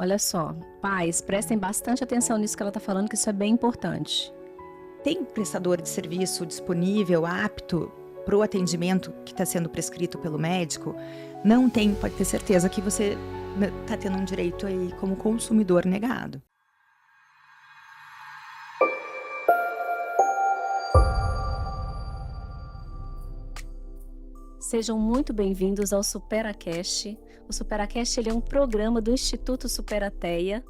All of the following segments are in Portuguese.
Olha só, pais, prestem bastante atenção nisso que ela está falando, que isso é bem importante. Tem prestador de serviço disponível, apto para o atendimento que está sendo prescrito pelo médico? Não tem, pode ter certeza que você está tendo um direito aí como consumidor negado. Sejam muito bem-vindos ao SuperaCast. O SuperaCast ele é um programa do Instituto Superateia.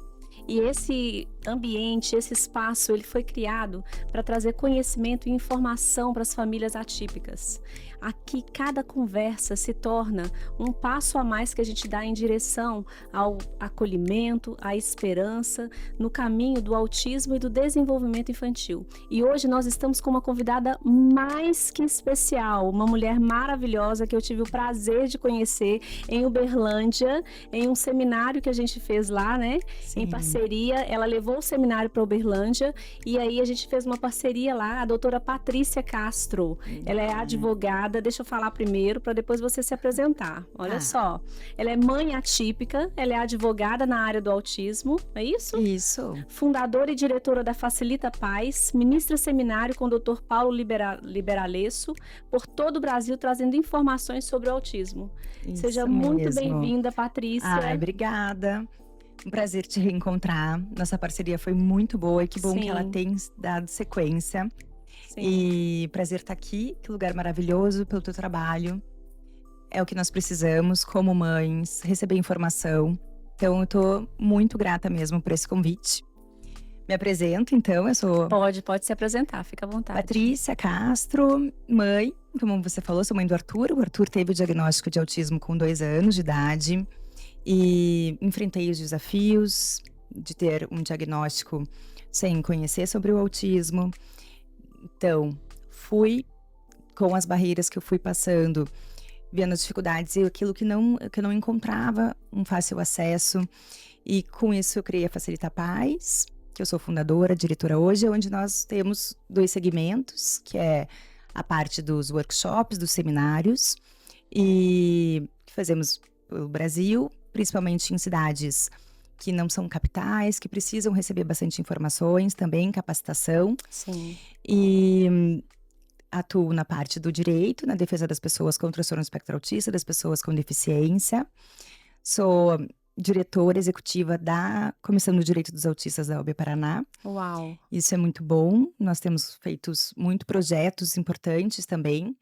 E esse ambiente, esse espaço, ele foi criado para trazer conhecimento e informação para as famílias atípicas. Aqui, cada conversa se torna um passo a mais que a gente dá em direção ao acolhimento, à esperança, no caminho do autismo e do desenvolvimento infantil. E hoje nós estamos com uma convidada mais que especial, uma mulher maravilhosa que eu tive o prazer de conhecer em Uberlândia, em um seminário que a gente fez lá, né? Em Sim. parceria, ela levou o seminário para Uberlândia e aí a gente fez uma parceria lá, a doutora Patrícia Castro. Ela é advogada, deixa eu falar primeiro para depois você se apresentar. Olha Tá. só, ela é mãe atípica, ela é advogada na área do autismo, é isso? Isso. Fundadora e diretora da Facilita Paz, ministra seminário com o Dr. Paulo Liberalesso por todo o Brasil trazendo informações sobre o autismo. Seja Isso muito mesmo. bem-vinda, Patrícia. Ai, obrigada. Um prazer te reencontrar. Nossa parceria foi muito boa e que bom que ela Sim. tem dado sequência. Sim. E prazer estar aqui, que lugar maravilhoso pelo teu trabalho. É o que nós precisamos como mães, receber informação. Então eu tô muito grata mesmo por esse convite. Me apresento então, eu sou Pode se apresentar, fica à vontade. Patrícia Castro, mãe, como você falou, sou mãe do Arthur. O Arthur teve o diagnóstico de autismo com 2 anos de idade e enfrentei os desafios de ter um diagnóstico sem conhecer sobre o autismo. Então, fui com as barreiras que eu fui passando, vendo as dificuldades e aquilo que eu não encontrava um fácil acesso. E com isso eu criei a Facilita Paz, que eu sou fundadora, diretora hoje, onde nós temos 2 segmentos, que é a parte dos workshops, dos seminários, e que fazemos pelo Brasil, principalmente em cidades que não são capitais, que precisam receber bastante informações, também capacitação. Sim. E atuo na parte do direito, na defesa das pessoas com transtorno espectro autista, das pessoas com deficiência. Sou diretora executiva da Comissão do Direito dos Autistas da UB Paraná. Uau. Isso é muito bom. Nós temos feito muito projetos importantes também.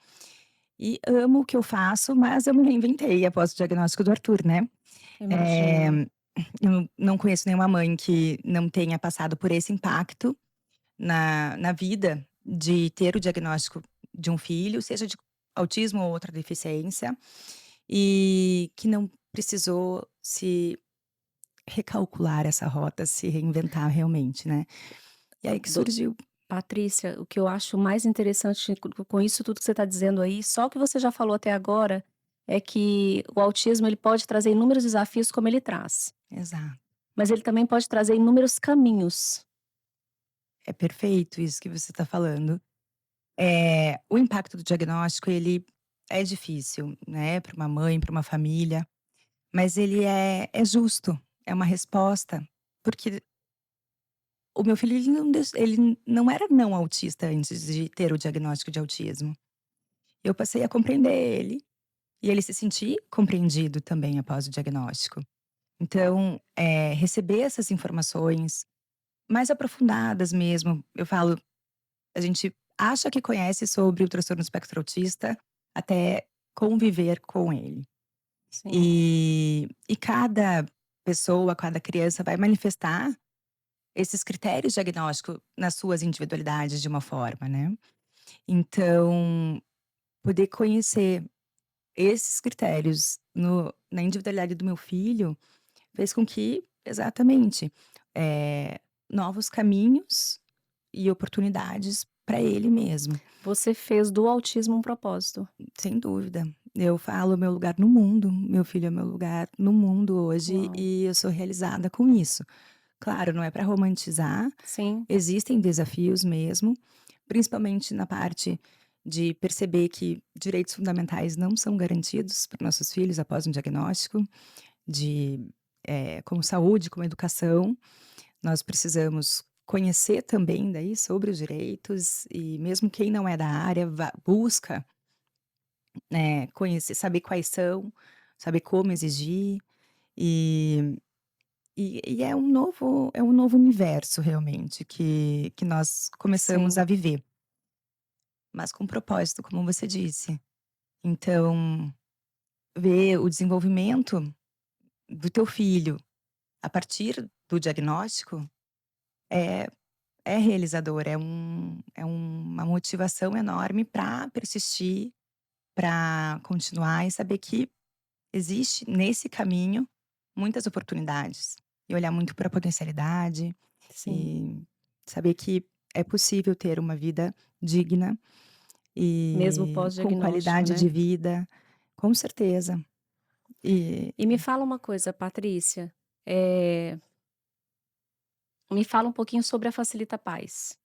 E amo o que eu faço, mas eu me reinventei após o diagnóstico do Arthur, né? Imagino. Eu não conheço nenhuma mãe que não tenha passado por esse impacto na vida de ter o diagnóstico de um filho, seja de autismo ou outra deficiência, e que não precisou se recalcular essa rota, se reinventar realmente, né. E aí que Do surgiu. Patrícia, o que eu acho mais interessante com isso tudo que você está dizendo aí, só o que você já falou até agora, é que o autismo ele pode trazer inúmeros desafios como ele traz, Exato. mas ele também pode trazer inúmeros caminhos. É perfeito isso que você está falando. O impacto do diagnóstico, ele é difícil, né, para uma mãe, para uma família, mas ele é justo, é uma resposta, porque o meu filho ele não era não autista antes de ter o diagnóstico de autismo. Eu passei a compreender ele, e ele se sentir compreendido também após o diagnóstico. Então, receber essas informações mais aprofundadas mesmo, eu falo, a gente acha que conhece sobre o transtorno espectro autista, até conviver com ele. Sim. E cada pessoa, cada criança vai manifestar esses critérios diagnósticos nas suas individualidades de uma forma, né. Então, poder conhecer esses critérios na individualidade do meu filho, fez com que exatamente, novos caminhos e oportunidades para ele mesmo, Você fez do autismo um propósito. sem dúvida. Eu falo meu lugar no mundo, meu filho é meu lugar no mundo hoje Uau. e eu sou realizada com isso. Claro, não é para romantizar, Sim. existem desafios mesmo, principalmente na parte de perceber que direitos fundamentais não são garantidos para nossos filhos após um diagnóstico, de como saúde, como educação, nós precisamos conhecer também daí sobre os direitos e mesmo quem não é da área busca, né, conhecer, saber quais são, saber como exigir e é um novo universo realmente que nós começamos a Sim, viver, mas com propósito, como você disse. Então, ver o desenvolvimento do teu filho a partir do diagnóstico é é realizador, é uma motivação enorme para persistir, para continuar e saber que existe nesse caminho muitas oportunidades. E olhar muito para a potencialidade sim. e saber que é possível ter uma vida digna Mesmo e com pós-diagnóstico, qualidade de né. vida, com certeza. E E me fala uma coisa, Patrícia, eh, me fala um pouquinho sobre a Facilita Paz.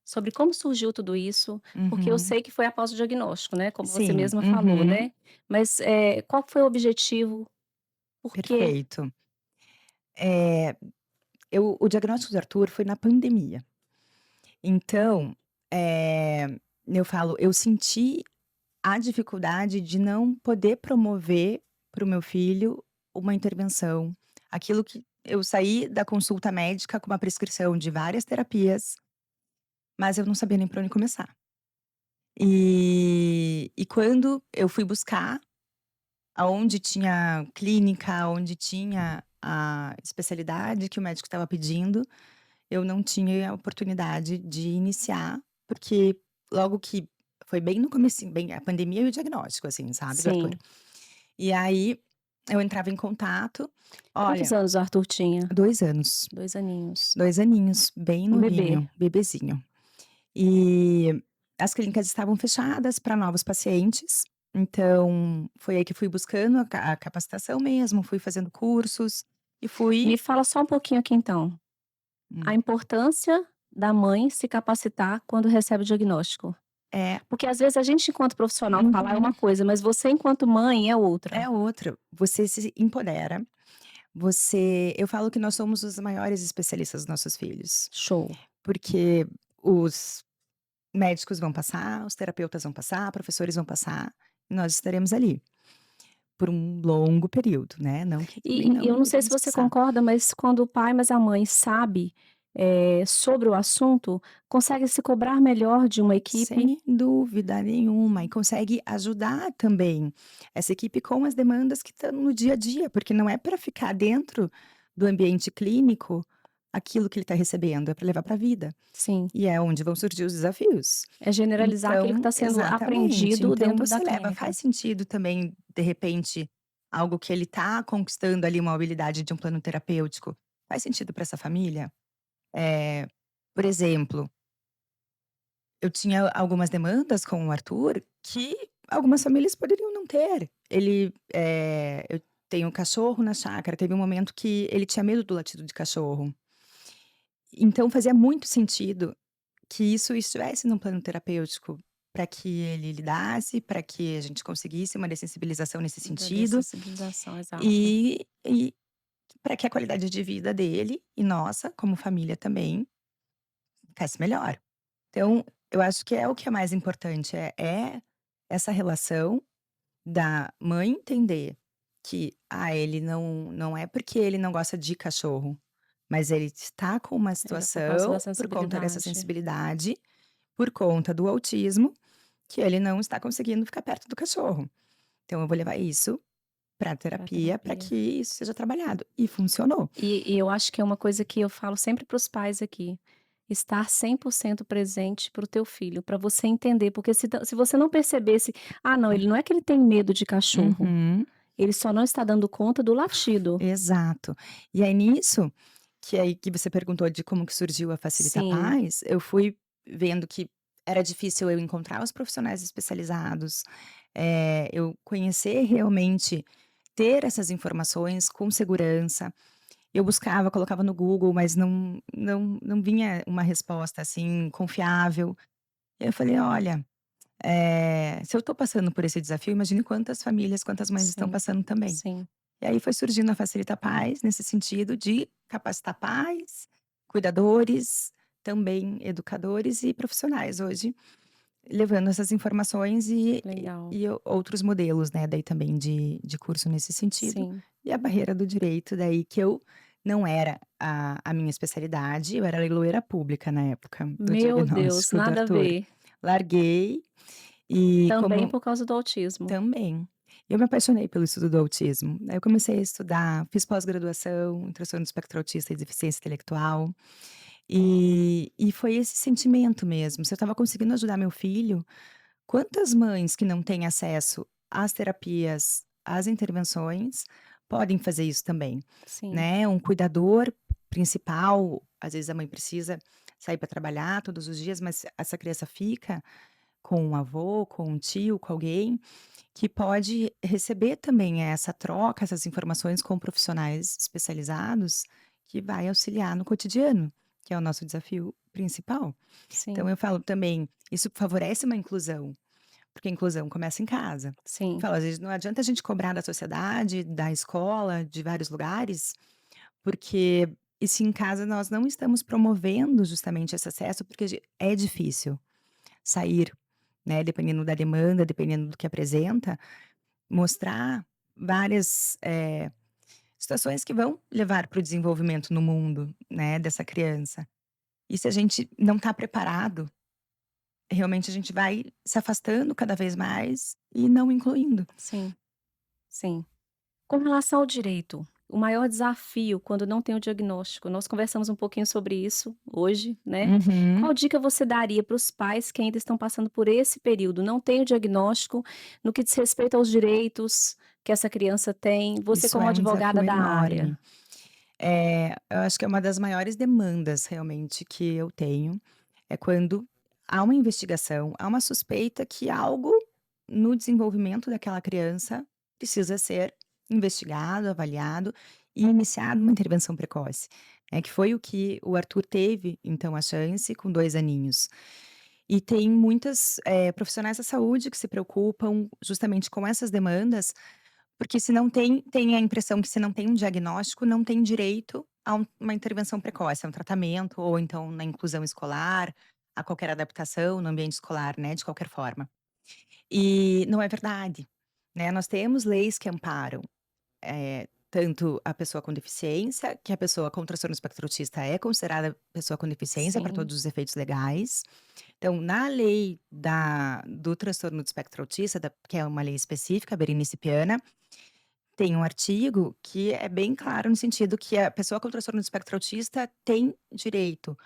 Sobre como surgiu tudo isso, porque eu uhum. sei que foi após o diagnóstico, né, como você Sim, mesma falou, uhum, né. Mas, qual foi o objetivo? Por quê? perfeito. Eh, o diagnóstico do Arthur foi na pandemia. Então, eu falo, eu senti a dificuldade de não poder promover para o meu filho uma intervenção. Aquilo que eu saí da consulta médica com uma prescrição de várias terapias, mas eu não sabia nem por onde começar. E quando eu fui buscar aonde tinha clínica, onde tinha a especialidade que o médico estava pedindo, eu não tinha a oportunidade de iniciar, porque logo que foi bem no comecinho, bem a pandemia e o diagnóstico, assim, sabe, do Arthur. Sim. E aí, eu entrava em contato, Quantos olha, anos o Arthur tinha? 2 anos, 2 aninhos. 2 aninhos, bem Um bebê. novinho, bebezinho. E as clínicas estavam fechadas para novos pacientes, então foi aí que fui buscando a capacitação mesmo, fui fazendo cursos e Me fui fala só um pouquinho aqui então, a hum, importância da mãe se capacitar quando recebe o diagnóstico. é, Porque às vezes a gente enquanto profissional falar é uhum, uma coisa, mas você enquanto mãe é outra. é outra, você se empodera, eu falo que nós somos os maiores especialistas dos nossos filhos, Show. porque os médicos vão passar, os terapeutas vão passar, professores vão passar, e nós estaremos ali por um longo período, né, não que também E eu não não sei se devemos você passar. concorda, mas quando o pai, mas a mãe sabe, sobre o assunto, consegue se cobrar melhor de uma equipe. Sem dúvida nenhuma, e consegue ajudar também essa equipe com as demandas que estão no dia a dia, porque não é para ficar dentro do ambiente clínico aquilo que ele está recebendo, é para levar para a vida, Sim, e é onde vão surgir os desafios. é generalizar aquilo que Então está sendo exatamente, aprendido então dentro da você leva, clínica. faz sentido também, de repente, algo que ele está conquistando ali, uma habilidade de um plano terapêutico, faz sentido para essa família? Eh, por exemplo, eu tinha algumas demandas com o Arthur que algumas famílias poderiam não ter. Eu tenho um cachorro na chácara, teve um momento que ele tinha medo do latido de cachorro. Então fazia muito sentido que isso estivesse num plano terapêutico, para que ele lidasse, para que a gente conseguisse uma dessensibilização nesse Da sentido, dessensibilização, exato. e para que a qualidade de vida dele e nossa, como família também, ficasse melhor. Então, eu acho que é o que é mais importante, é essa relação da mãe entender que, ele não é porque ele não gosta de cachorro, mas ele está com uma Era por causa da situação, por conta dessa sensibilidade. sensibilidade, por conta do autismo, que ele não está conseguindo ficar perto do cachorro. Então eu vou levar isso pra Pra terapia, para terapia. que isso seja trabalhado. E funcionou. E eu acho que é uma coisa que eu falo sempre para os pais aqui, estar 100% presente para o teu filho, para você entender, porque se você não percebesse: "Ah não, ele não é que ele tem medo de cachorro, Uhum. ele só não está dando conta do latido". Exato. E aí nisso, que aí que você perguntou de como que surgiu a Facilita Sim, Paz, eu fui vendo que era difícil eu encontrar os profissionais especializados, eu conhecer realmente, ter essas informações com segurança. Eu buscava, colocava no Google, mas não vinha uma resposta, assim, confiável. E aí eu falei: "Olha, se eu estou passando por esse desafio, imagine quantas famílias, quantas mães estão sim, passando também". sim. E aí foi surgindo a Facilita Pais, nesse sentido de capacitar pais, cuidadores, também educadores e profissionais hoje, levando essas informações Legal. e outros modelos, né, daí também de curso nesse sentido. Sim. E a barreira do direito, daí que eu não era a minha especialidade, eu era leiloeira pública na época do Meu Deus, diagnóstico do nada a Arthur. ver. Larguei e Também como por causa do autismo. também. Eu me apaixonei pelo estudo do autismo. Aí eu comecei a estudar, fiz pós-graduação em transtorno do espectro autista e deficiência intelectual. E foi esse sentimento mesmo. Se eu estava conseguindo ajudar meu filho, quantas mães que não têm acesso às terapias, às intervenções, podem fazer isso também, Sim, né? Um cuidador principal, às vezes a mãe precisa sair para trabalhar todos os dias, mas essa criança fica com um avô, com um tio, com alguém que pode receber também essa troca, essas informações com profissionais especializados, que vai auxiliar no cotidiano, que é o nosso desafio principal. Então sim, eu falo também, isso favorece uma inclusão, porque a inclusão começa em casa. Eu sim, falo, às vezes não adianta a gente cobrar da sociedade, da escola, de vários lugares, porque e se em casa nós não estamos promovendo justamente esse acesso, porque é difícil sair, né, dependendo da demanda, dependendo do que apresenta, mostrar várias, situações que vão levar para o desenvolvimento no mundo, né, dessa criança. E se a gente não está preparado, realmente a gente vai se afastando cada vez mais e não incluindo. sim, sim. Com relação ao direito, o maior desafio quando não tem o diagnóstico, nós conversamos um pouquinho sobre isso hoje, né. Uhum. Qual dica você daria para os pais que ainda estão passando por esse período, não tem o diagnóstico, no que diz respeito aos direitos que essa criança tem, você Isso como é um desafio advogada da enorme. área? Eu acho que é uma das maiores demandas realmente que eu tenho, é quando há uma investigação, há uma suspeita que algo no desenvolvimento daquela criança precisa ser investigado, avaliado e iniciado uma intervenção precoce, que foi o que o Arthur teve, então, a chance com 2 aninhos. E tem muitas, profissionais da saúde que se preocupam justamente com essas demandas, porque se não tem a impressão que se não tem um diagnóstico, não tem direito a uma intervenção precoce, a um tratamento ou então na inclusão escolar, a qualquer adaptação no ambiente escolar, né, de qualquer forma. E não é verdade, né, nós temos leis que amparam, tanto a pessoa com deficiência, que a pessoa com transtorno espectro autista é considerada pessoa com deficiência para Sim, todos os efeitos legais. Então, na lei do transtorno do espectro autista, que é uma lei específica, Berenice-Piana, tem um artigo que é bem claro no sentido que a pessoa com transtorno do espectro autista tem direito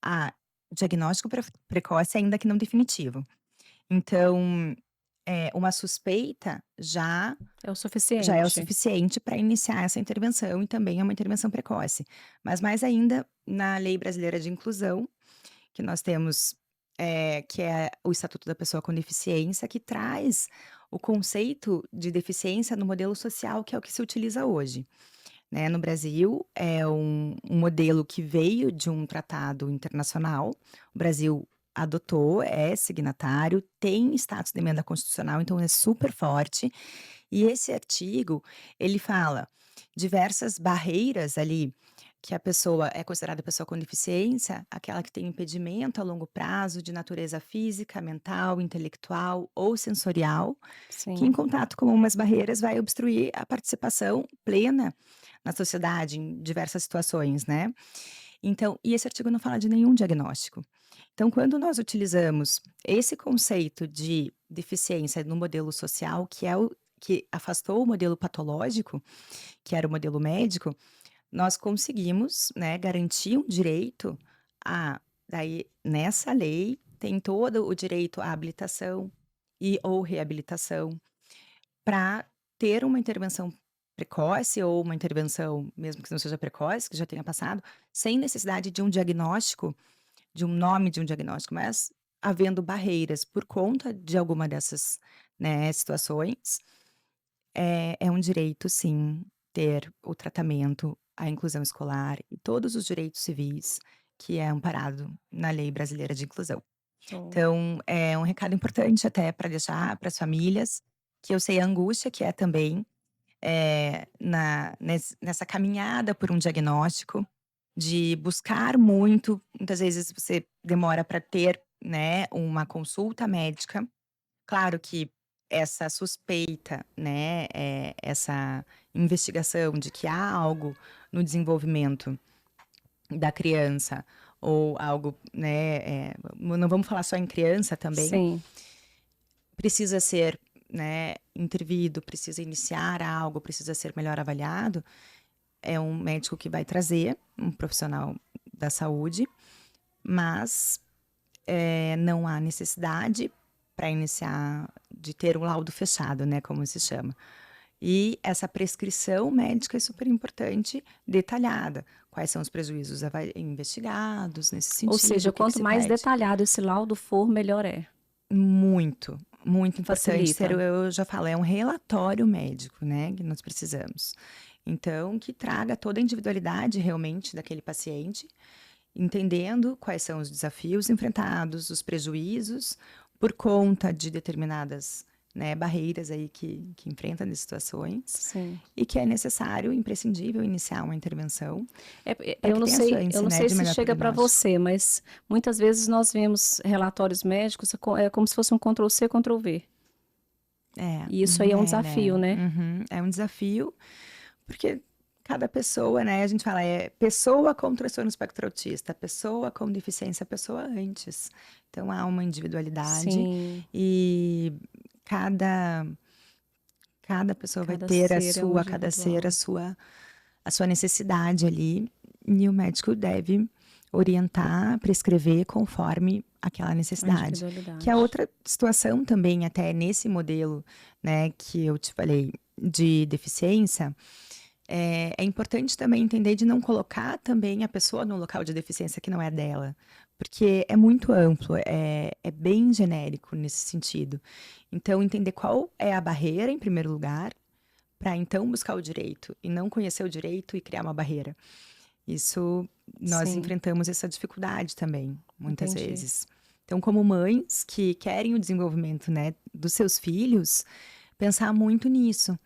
a diagnóstico precoce, ainda que não definitivo. Então, uma suspeita é o já é o suficiente. suficiente para iniciar essa intervenção e também é uma intervenção precoce. Mas mais ainda, na Lei Brasileira de Inclusão, que nós temos, que é o Estatuto da Pessoa com Deficiência, que traz o conceito de deficiência no modelo social, que é o que se utiliza hoje, né. No Brasil, é um modelo que veio de um tratado internacional, o Brasil adotou, é signatário, tem status de emenda constitucional, então é super forte. E esse artigo, ele fala diversas barreiras ali, que a pessoa é considerada pessoa com deficiência, aquela que tem impedimento a longo prazo de natureza física, mental, intelectual ou sensorial, que em Sim, contato com umas barreiras vai obstruir a participação plena na sociedade em diversas situações, né. Então e esse artigo não fala de nenhum diagnóstico. Então quando nós utilizamos esse conceito de deficiência no modelo social, que é o que afastou o modelo patológico, que era o modelo médico, nós conseguimos, né, garantir um direito a daí nessa lei tem todo o direito à habilitação e ou reabilitação para ter uma intervenção precoce ou uma intervenção, mesmo que não seja precoce, que já tenha passado, sem necessidade de um diagnóstico, de um nome de um diagnóstico, mas havendo barreiras por conta de alguma dessas, né, situações, é um direito sim, ter o tratamento, a inclusão escolar e todos os direitos civis que é amparado na Lei Brasileira de Inclusão. show. Então, é um recado importante até para deixar para as famílias, que eu sei a angústia que é também, nessa caminhada por um diagnóstico, de buscar muito. Muitas vezes você demora para ter, né, uma consulta médica. Claro que essa suspeita, né, essa investigação de que há algo no desenvolvimento da criança ou algo, né, não vamos falar só em criança também, Sim. precisa ser, né, intervido, precisa iniciar algo, precisa ser melhor avaliado, é um médico que vai trazer, um profissional da saúde, mas não há necessidade para iniciar, de ter um laudo fechado, né, como se chama. E essa prescrição médica é super importante, detalhada. Quais são os prejuízos investigados nesse Ou sentido, seja, o que que quanto se mais pede. detalhado esse laudo for, melhor é. Muito, muito importante Facilita. ser, eu já falo, é um relatório médico, né, que nós precisamos. Então, que traga toda a individualidade realmente daquele paciente, entendendo quais são os desafios enfrentados, os prejuízos, por conta de determinadas, né, barreiras aí que enfrenta nessas situações, Sim. e que é necessário, imprescindível, iniciar uma intervenção para Eu que não tenha sei, chance, eu não né, sei de se melhor chega para prognóstico. você, mas muitas vezes nós vemos relatórios médicos, é como se fosse um Ctrl+C, Ctrl+V. E isso aí é um É, né? desafio, né? Uhum, é um desafio, porque cada pessoa, né? A gente fala, pessoa com transtorno espectro autista, pessoa com deficiência, pessoa antes. Então há uma individualidade Sim, e cada, cada pessoa vai cada ter ser é um cada ser individual, a sua necessidade ali, e o médico deve orientar, prescrever conforme aquela a necessidade. Que é individualidade. outra situação também, até nesse modelo, né, que eu te falei de deficiência, é importante também entender de não colocar também a pessoa no local de deficiência que não é dela, porque é muito amplo, é bem genérico nesse sentido. Então, entender qual é a barreira, em primeiro lugar, para então buscar o direito, e não conhecer o direito e criar uma barreira. Isso, nós Sim, enfrentamos essa dificuldade também, muitas entendi. vezes. Então, como mães que querem o desenvolvimento, né, dos seus filhos, pensar muito nisso.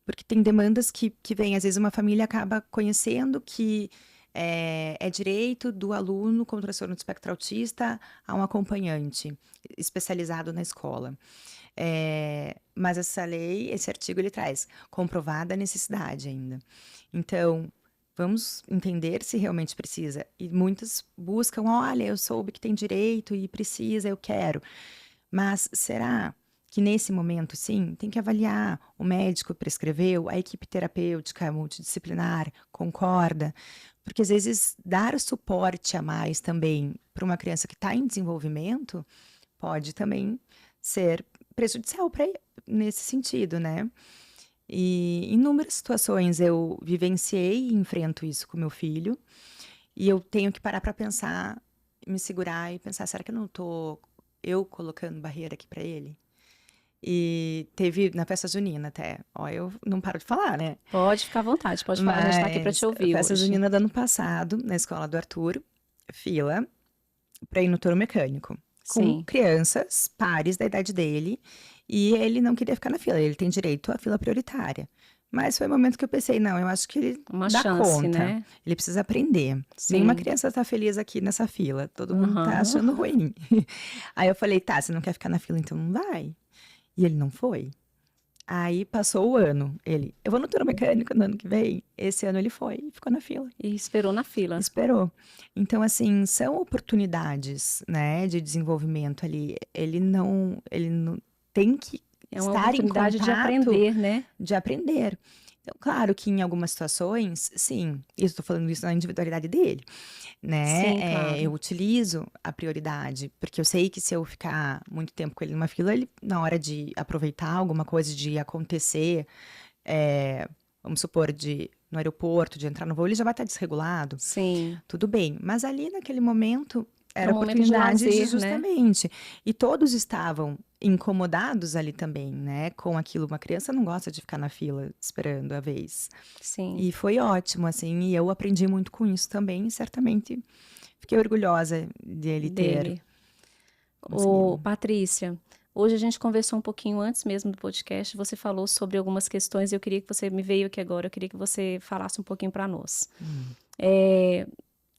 Porque tem demandas que vêm, às vezes uma família acaba conhecendo que é direito do aluno com transtorno do espectro autista a um acompanhante especializado na escola. Mas essa lei, esse artigo, ele traz comprovada a necessidade ainda. Então, vamos entender se realmente precisa. E muitas buscam, olha, eu soube que tem direito e precisa, eu quero. Mas será que nesse momento, sim, tem que avaliar? O médico prescreveu, a equipe terapêutica multidisciplinar concorda? Porque às vezes dar suporte a mais também para uma criança que está em desenvolvimento pode também ser prejudicial para nesse sentido, né? E em inúmeras situações eu vivenciei e enfrento isso com meu filho, e eu tenho que parar para pensar, me segurar e pensar, será que eu não tô colocando barreira aqui para ele? E teve na festa junina até, ó, eu não paro de falar, né? Pode ficar à vontade, pode falar, a gente está aqui para te Mas ouvir festa hoje. junina do ano passado, na escola do Arthur, fila para ir no touro mecânico, com Sim, crianças pares da idade dele, e ele não queria ficar na fila, ele tem direito à fila prioritária. Mas foi o momento que eu pensei, não, eu acho que ele uma dá chance, conta, né? ele precisa aprender. Nenhuma Sim. criança está feliz aqui nessa fila, todo mundo tá Aham. achando ruim. Aí eu falei, tá, você não quer ficar na fila, então não vai. E ele não foi. Aí passou o ano, eu vou no touro mecânico no ano que vem. Esse ano ele foi e ficou na fila. E esperou na fila. Esperou. Então, assim, são oportunidades, né, de desenvolvimento ali. Ele não tem que É uma estar em oportunidade de contato, aprender, né? de aprender. Então, claro que em algumas situações, sim, eu estou falando isso na individualidade dele, né? Sim, Eu claro. utilizo a prioridade, porque eu sei que se eu ficar muito tempo com ele numa fila, ele, na hora de aproveitar alguma coisa de acontecer, vamos supor, no aeroporto, de entrar no voo, ele já vai estar desregulado. Sim. Tudo bem, mas ali naquele momento É era um momento de oportunidade de lazer, né? justamente. E todos estavam incomodados ali também, né? Com aquilo. Uma criança não gosta de ficar na fila esperando a vez. Sim, E foi ótimo, assim, e eu aprendi muito com isso também, e certamente fiquei orgulhosa dele ter dele. Ô, conseguido. Patrícia, Hoje a gente conversou um pouquinho antes mesmo do podcast, você falou sobre algumas questões e eu queria que você me veio aqui agora, eu queria que você falasse um pouquinho para nós. Eh,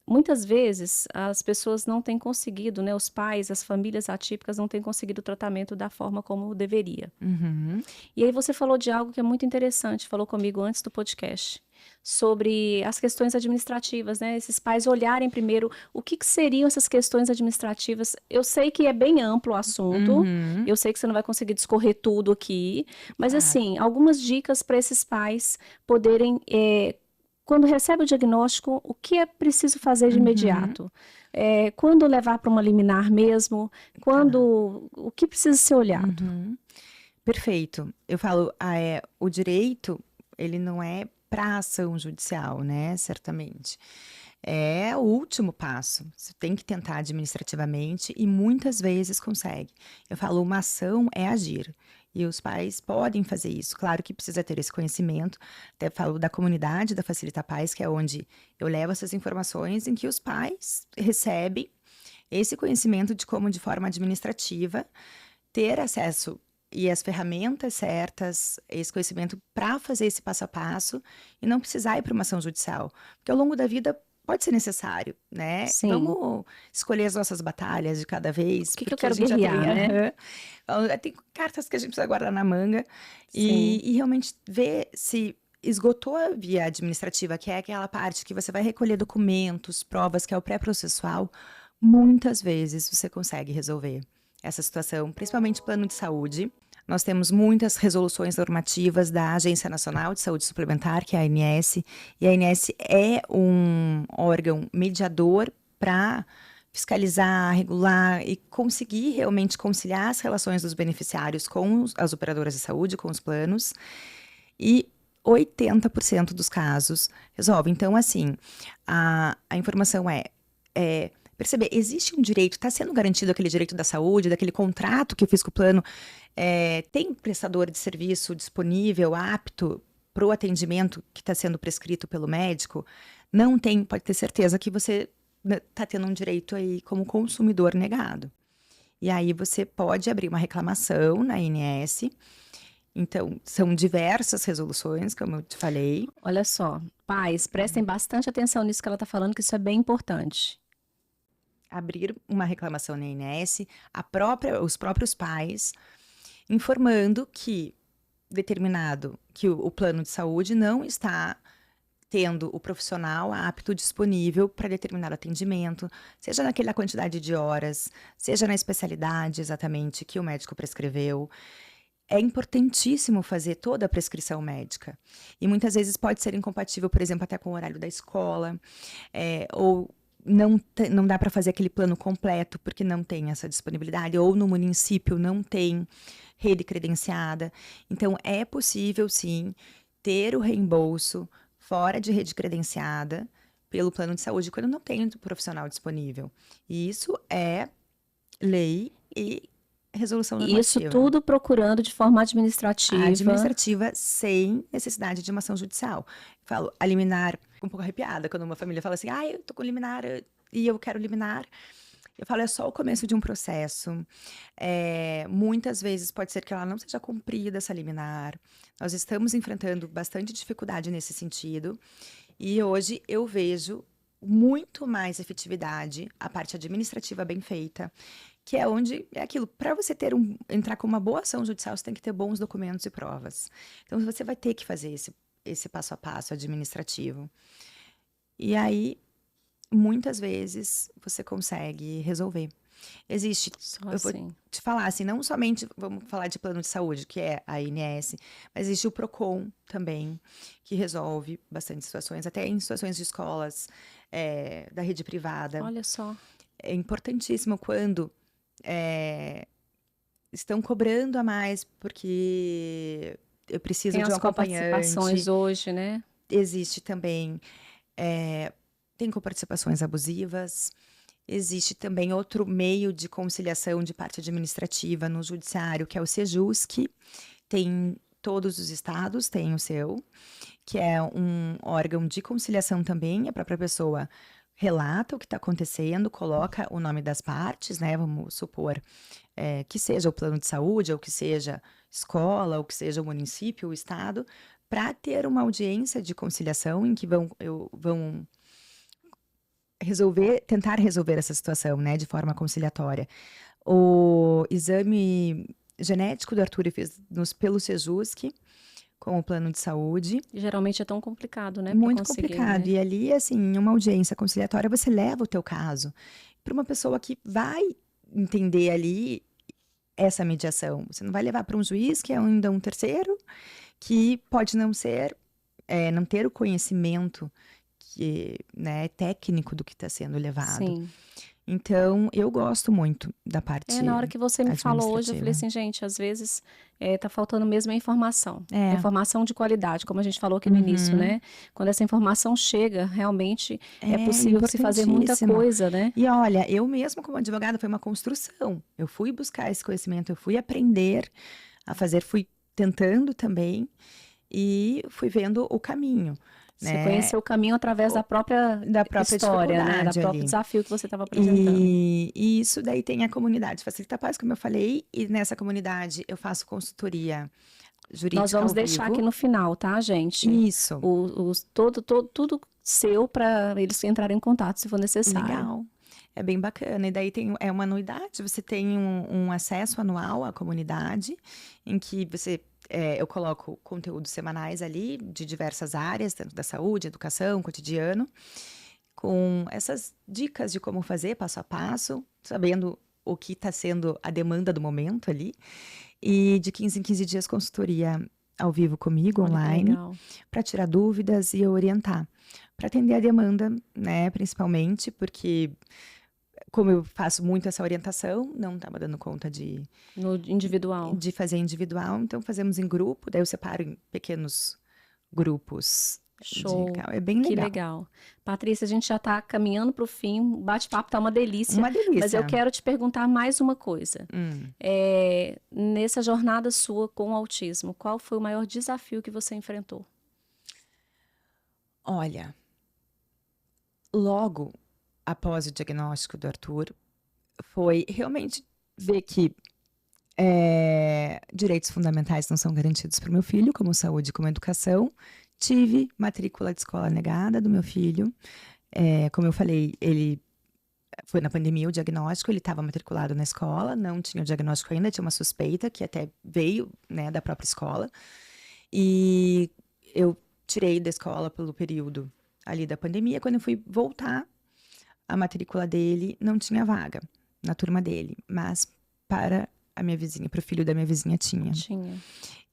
Muitas vezes as pessoas não têm conseguido, né, os pais, as famílias atípicas não têm conseguido o tratamento da forma como deveria. Uhum. E aí você falou de algo que é muito interessante, falou comigo antes do podcast, sobre as questões administrativas, né? Esses pais olharem primeiro o que que seriam essas questões administrativas. Eu sei que é bem amplo o assunto, Uhum. eu sei que você não vai conseguir discorrer tudo aqui, mas Claro. assim, algumas dicas para esses pais poderem, quando recebe o diagnóstico, o que é preciso fazer de Uhum. imediato? Quando levar para uma liminar mesmo? Tá. O que precisa ser olhado? Uhum. Perfeito. Eu falo, o direito, ele não é para ação judicial, né? Certamente. É o último passo. Você tem que tentar administrativamente e muitas vezes consegue. Eu falo, uma ação é agir. E os pais podem fazer isso. Claro que precisa ter esse conhecimento. Até falo da comunidade da Facilita Paz, que é onde eu levo essas informações em que os pais recebem esse conhecimento de como, de forma administrativa, ter acesso e as ferramentas certas, esse conhecimento para fazer esse passo a passo e não precisar ir para uma ação judicial. Porque ao longo da vida pode ser necessário, né? Sim. Vamos escolher as nossas batalhas de cada vez, O que que eu porque a quero gente já guerrear, tem, né? tem cartas que a gente precisa guardar na manga Sim. e realmente ver se esgotou a via administrativa, que é aquela parte que você vai recolher documentos, provas, que é o pré-processual, muitas vezes você consegue resolver essa situação, principalmente plano de saúde. Nós temos muitas resoluções normativas da Agência Nacional de Saúde Suplementar, que é a ANS, e a ANS é um órgão mediador para fiscalizar, regular e conseguir realmente conciliar as relações dos beneficiários com as operadoras de saúde, com os planos, e 80% dos casos resolve. Então, assim, a informação perceber, existe um direito, está sendo garantido aquele direito da saúde, daquele contrato que eu fiz com o plano, tem prestador de serviço disponível, apto para o atendimento que está sendo prescrito pelo médico? Não tem, pode ter certeza que você está tendo um direito aí como consumidor negado. E aí você pode abrir uma reclamação na ANS. Então, são diversas resoluções, como eu te falei. Olha só, pais, prestem bastante atenção nisso que ela está falando, que isso é bem importante. Abrir uma reclamação na ANS, os próprios pais, informando que o plano de saúde não está tendo o profissional apto disponível para determinado atendimento, seja naquela quantidade de horas, seja na especialidade exatamente que o médico prescreveu. É importantíssimo fazer toda a prescrição médica. E muitas vezes pode ser incompatível, por exemplo, até com o horário da escola, ou não dá para fazer aquele plano completo porque não tem essa disponibilidade, ou no município não tem rede credenciada. Então, é possível, sim, ter o reembolso fora de rede credenciada pelo plano de saúde quando não tem o profissional disponível. E isso é lei e resolução Isso normativa. tudo procurando de forma A administrativa. administrativa sem necessidade de uma ação judicial. Falo, a liminar, fico um pouco arrepiada quando uma família fala assim, eu tô com liminar e eu quero liminar. Eu falo, é só o começo de um processo. Muitas vezes pode ser que ela não seja cumprida, essa liminar. Nós estamos enfrentando bastante dificuldade nesse sentido. E hoje eu vejo muito mais efetividade, a parte administrativa bem feita, que é onde é aquilo, para você entrar com uma boa ação judicial, você tem que ter bons documentos e provas. Então você vai ter que fazer esse passo a passo administrativo. E aí, muitas vezes, você consegue resolver. Existe, Só eu vou assim. te falar assim, não somente vamos falar de plano de saúde, que é a INS, mas existe o PROCON também, que resolve bastante situações, até em situações de escolas da rede privada. Olha só. É importantíssimo quando estão cobrando a mais porque eu preciso Tem de um as acompanhante. coparticipações hoje, né? Existe também, tem coparticipações abusivas. Existe também outro meio de conciliação de parte administrativa no judiciário, que é o Sejusc. Tem todos os estados, tem o seu, que é um órgão de conciliação também. A própria pessoa relata o que está acontecendo, coloca o nome das partes, né? Vamos supor que seja o plano de saúde, ou que seja escola, ou que seja o município, o estado, para ter uma audiência de conciliação em que vão tentar resolver essa situação, né, de forma conciliatória. O exame genético do Arthur eu fiz pelo Sejusc, com o plano de saúde. Geralmente é tão complicado, né, para Muito conseguir, complicado. né? E ali, assim, em uma audiência conciliatória, você leva o teu caso para uma pessoa que vai entender ali essa mediação. Você não vai levar para um juiz, que é ainda um terceiro, que pode não ter o conhecimento né, técnico do que está sendo levado. Sim. Então, eu gosto muito da parte Na hora que você me falou hoje, eu falei administrativa. assim, gente, às vezes tá faltando mesmo a informação. É. A informação de qualidade, como a gente falou aqui no início, né? Quando essa informação chega, realmente é possível se fazer muita importantíssimo. coisa, né? E olha, eu mesma como advogada foi uma construção. Eu fui buscar esse conhecimento, eu fui aprender a fazer, fui tentando também e fui vendo o caminho. Você né? conheceu o caminho através da própria história, né? Da dificuldade próprio ali. desafio que você estava apresentando. E isso daí tem a comunidade Facilita a Paz, como eu falei, e nessa comunidade eu faço consultoria jurídica Nós vamos ao deixar vivo. aqui no final, tá, gente? Isso. Tudo seu para eles entrarem em contato se for necessário. Legal. É bem bacana. E daí é uma anuidade, você tem um acesso anual à comunidade, em que eu coloco conteúdos semanais ali, de diversas áreas, tanto da saúde, educação, cotidiano, com essas dicas de como fazer passo a passo, sabendo o que está sendo a demanda do momento ali. E de 15 em 15 dias, consultoria ao vivo comigo, Olha que online, legal. para tirar dúvidas e orientar. Para atender a demanda, né, principalmente, porque como eu faço muito essa orientação, não estava dando conta No individual. de fazer individual, então fazemos em grupo, daí eu separo em pequenos grupos. Show. É bem legal. Que legal. Patrícia, a gente já está caminhando para o fim, o bate-papo tá uma delícia. Uma delícia. Mas eu quero te perguntar mais uma coisa. Nessa jornada sua com o autismo, qual foi o maior desafio que você enfrentou? Olha, logo após o diagnóstico do Arthur, foi realmente ver que direitos fundamentais não são garantidos para o meu filho, como saúde, como educação. Tive matrícula de escola negada do meu filho. Como eu falei, ele foi na pandemia o diagnóstico, ele estava matriculado na escola, não tinha o diagnóstico ainda, tinha uma suspeita que até veio, né, da própria escola. E eu tirei da escola pelo período ali da pandemia. Quando eu fui voltar, a matrícula dele não tinha vaga na turma dele, mas para a minha vizinha, para o filho da minha vizinha tinha.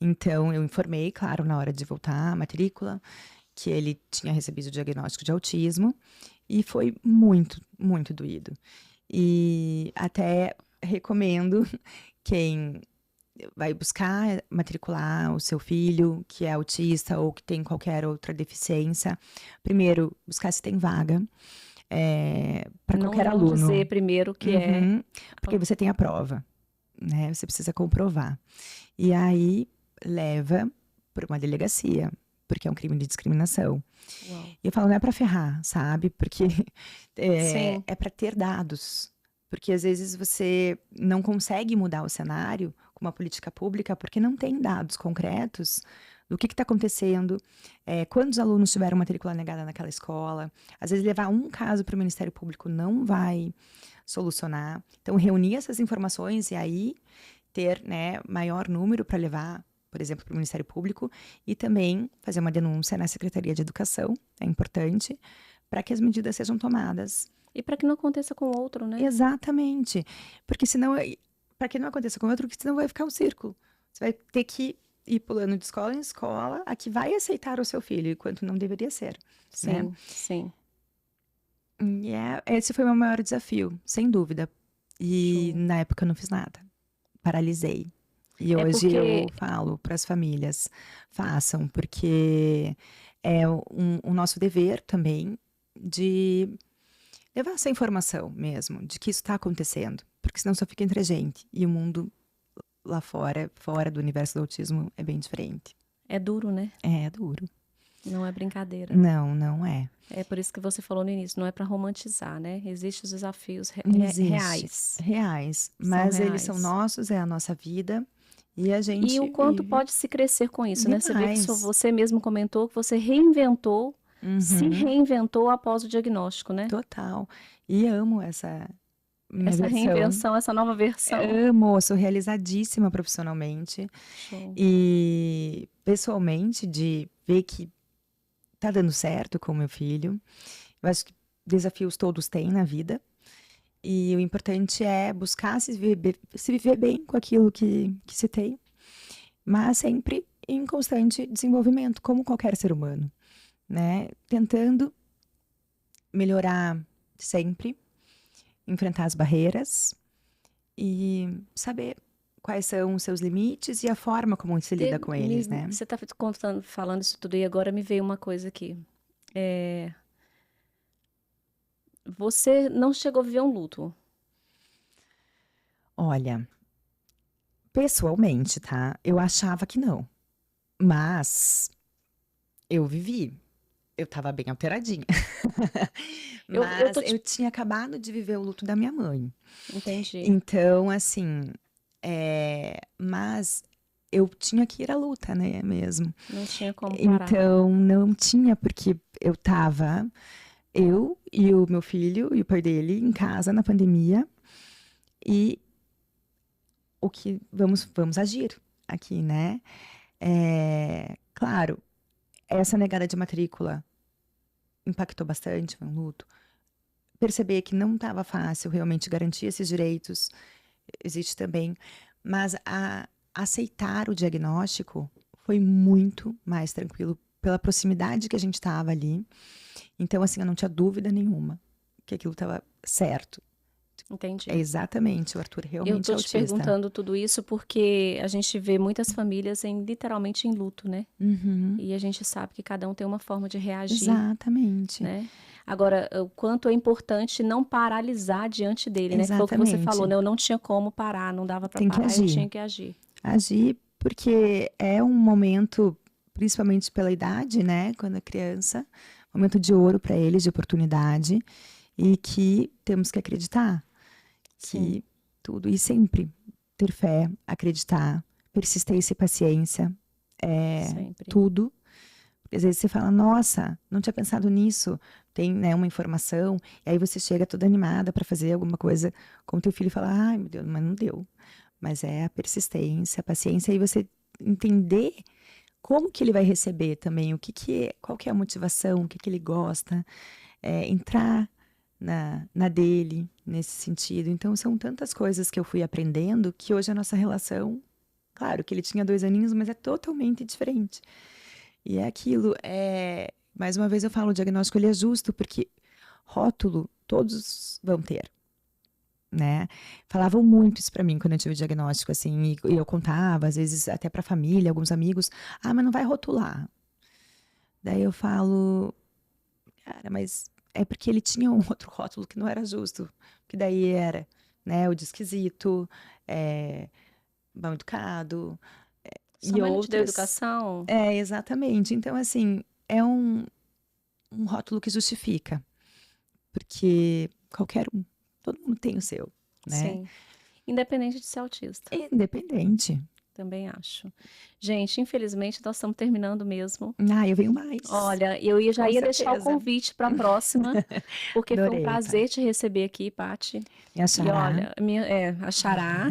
Então, eu informei, claro, na hora de voltar a matrícula, que ele tinha recebido o diagnóstico de autismo, e foi muito, muito doído. E até recomendo quem vai buscar matricular o seu filho, que é autista ou que tem qualquer outra deficiência, primeiro, buscar se tem vaga, para qualquer aluno. Não dizer primeiro que porque você tem a prova, né? Você precisa comprovar. E aí leva para uma delegacia, porque é um crime de discriminação. Uau. E eu falo, não é para ferrar, sabe? Porque é para ter dados. Porque às vezes você não consegue mudar o cenário com uma política pública porque não tem dados concretos do que está acontecendo, quantos alunos tiveram matrícula negada naquela escola. Às vezes levar um caso para o Ministério Público não vai solucionar. Então, reunir essas informações e aí ter, né, maior número para levar, por exemplo, para o Ministério Público, e também fazer uma denúncia na Secretaria de Educação, é importante, para que as medidas sejam tomadas. E para que não aconteça com o outro, né? Exatamente. Porque senão, para que não aconteça com o outro, porque senão vai ficar um círculo. Você vai ter que ir pulando de escola em escola, a que vai aceitar o seu filho, enquanto não deveria ser. Sim, né? sim. E esse foi o meu maior desafio, sem dúvida. E na época eu não fiz nada. Paralisei. E hoje eu falo para as famílias, façam, porque é o nosso dever também de levar essa informação mesmo, de que isso está acontecendo. Porque senão só fica entre a gente. E o mundo lá fora do universo do autismo, é bem diferente. É duro, né? É duro. Não é brincadeira. Não, não é. É por isso que você falou no início, não é para romantizar, né? Existem os desafios Existe. reais. Reais. São Mas eles são reais. nossos, é a nossa vida. E a E gente o quanto vive pode se crescer com isso, né? Você vê que demais. você mesmo comentou que você reinventou, se Uhum, reinventou após o diagnóstico, né? total. E amo essa minha Essa versão. reinvenção, essa nova versão. Amo, sou realizadíssima profissionalmente. Show. E pessoalmente, de ver que tá dando certo com o meu filho. Eu acho que desafios todos têm na vida. E o importante é buscar se viver bem com aquilo que se tem, mas sempre em constante desenvolvimento, como qualquer ser humano, né? Tentando melhorar sempre, enfrentar as barreiras e saber quais são os seus limites e a forma como se lida com eles, né? Você está falando isso tudo e agora me veio uma coisa aqui. Você não chegou a viver um luto. Olha, pessoalmente, tá? Eu achava que não, mas eu vivi. Eu tava bem alteradinha. Mas eu tinha acabado de viver o luto da minha mãe. Entendi. Então, assim, mas eu tinha que ir à luta, né, mesmo. Não tinha como parar. Então, não tinha, porque eu e o meu filho e o pai dele em casa na pandemia, e o que vamos agir aqui, né? Claro, essa negada de matrícula impactou bastante, foi um luto. Perceber que não estava fácil realmente garantir esses direitos, existe também. Mas aceitar o diagnóstico foi muito mais tranquilo, pela proximidade que a gente estava ali. Então, assim, eu não tinha dúvida nenhuma que aquilo estava certo. Entendi. É exatamente, o Arthur realmente é Eu tô te autista. perguntando tudo isso porque a gente vê muitas famílias literalmente em luto, né? Uhum, E a gente sabe que cada um tem uma forma de reagir, exatamente. né? Agora, o quanto é importante não paralisar diante dele, né? Que foi o que você Exatamente. falou, né? Eu não tinha como parar, não dava para Tem que parar, eu agir. tinha que agir. Agir, porque é um momento, principalmente pela idade, né? Quando é criança, momento de ouro para eles, de oportunidade, e que temos que acreditar Sim. que tudo, e sempre ter fé, acreditar, persistência e paciência, Sempre. tudo. Porque às vezes você fala, nossa, não tinha pensado nisso, tem, né, uma informação, e aí você chega toda animada para fazer alguma coisa com o teu filho e fala, ai meu Deus, mas não deu. Mas é a persistência, a paciência, e você entender como que ele vai receber também, qual que é a motivação, o que ele gosta, entrar na dele, nesse sentido. Então, são tantas coisas que eu fui aprendendo que hoje a nossa relação, claro que ele tinha 2 aninhos, mas é totalmente diferente. E é aquilo, mais uma vez eu falo, o diagnóstico ele é justo, porque rótulo todos vão ter, né? Falavam muito isso pra mim quando eu tive o diagnóstico, assim, e eu contava, às vezes até pra família, alguns amigos, mas não vai rotular. Daí eu falo, cara, mas é porque ele tinha um outro rótulo que não era justo, que daí era, né, o de esquisito, mal educado, Sua e mãe não te deu outras. educação? Exatamente. Então, assim, é um rótulo que justifica, porque qualquer um, todo mundo tem o seu, né? Sim. Independente de ser autista. Independente. Também acho. Gente, infelizmente, nós estamos terminando mesmo. Eu venho mais. Olha, eu já Com ia deixar o certeza. convite para a próxima, porque foi um Adorei, prazer te receber aqui, Paty. E a E Xará. olha, a Xará.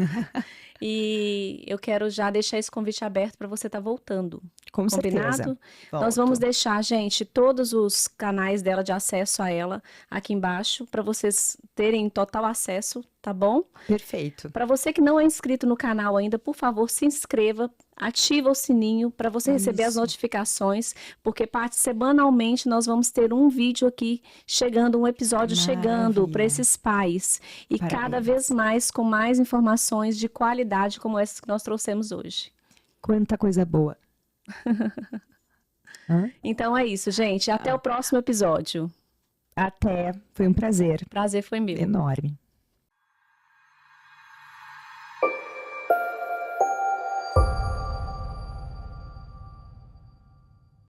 E eu quero já deixar esse convite aberto para você estar voltando. Com Combinado? certeza. Nós vamos deixar, gente, todos os canais dela de acesso a ela aqui embaixo, para vocês terem total acesso, tá bom? Perfeito. Para você que não é inscrito no canal ainda, por favor, se inscreva, ativa o sininho para você receber as Isso. notificações, porque semanalmente nós vamos ter um vídeo aqui chegando, um episódio chegando para Maravilha. esses pais. E cada Parabéns. vez mais com mais informações de qualidade como essas que nós trouxemos hoje. Quanta coisa boa. Então é isso, gente. Até o próximo episódio. Até. Foi um prazer Prazer foi meu. enorme.